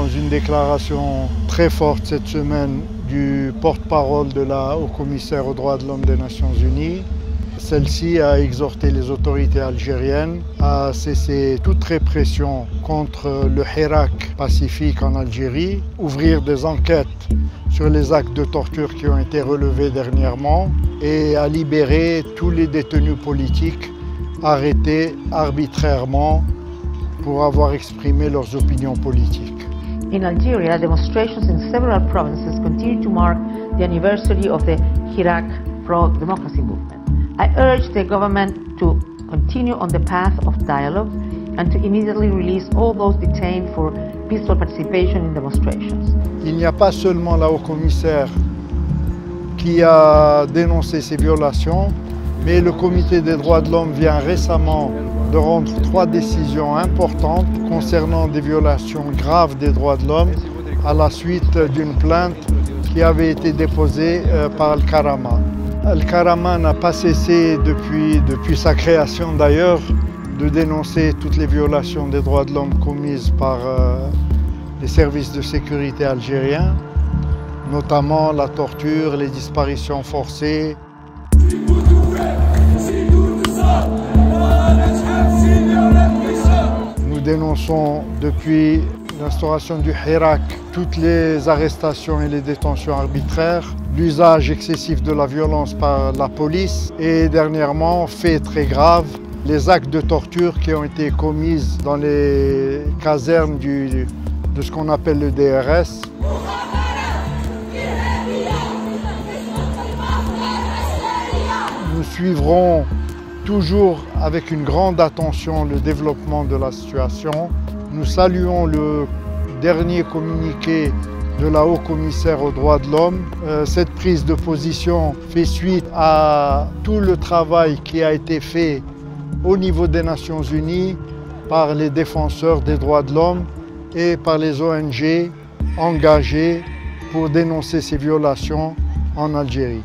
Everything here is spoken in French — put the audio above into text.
dans une déclaration très forte cette semaine du porte-parole de la haut-commissaire aux droits de l'homme des Nations Unies. Celle-ci a exhorté les autorités algériennes à cesser toute répression contre le Hirak pacifique en Algérie, ouvrir des enquêtes sur les actes de torture qui ont été relevés dernièrement et à libérer tous les détenus politiques arrêtés arbitrairement pour avoir exprimé leurs opinions politiques. In Algeria, demonstrations in several provinces continue to mark the anniversary of the Hirak pro-democracy movement. I urge the government to continue on the path of dialogue and to immediately release all those detained for peaceful participation in demonstrations. Il n'y a pas seulement la haut-commissaire qui a dénoncé ces violations, mais le Comité des droits de l'homme vient récemment de rendre 3 décisions importantes concernant des violations graves des droits de l'homme à la suite d'une plainte qui avait été déposée par Al-Karama. Al-Karama n'a pas cessé depuis sa création d'ailleurs de dénoncer toutes les violations des droits de l'homme commises par les services de sécurité algériens, notamment la torture, les disparitions forcées. Nous dénonçons depuis l'instauration du Hirak toutes les arrestations et les détentions arbitraires, l'usage excessif de la violence par la police et dernièrement, fait très grave, les actes de torture qui ont été commis dans les casernes de ce qu'on appelle le DRS. Nous suivrons toujours avec une grande attention le développement de la situation. Nous saluons le dernier communiqué de la haut-commissaire aux droits de l'homme. Cette prise de position fait suite à tout le travail qui a été fait au niveau des Nations Unies par les défenseurs des droits de l'homme et par les ONG engagées pour dénoncer ces violations en Algérie.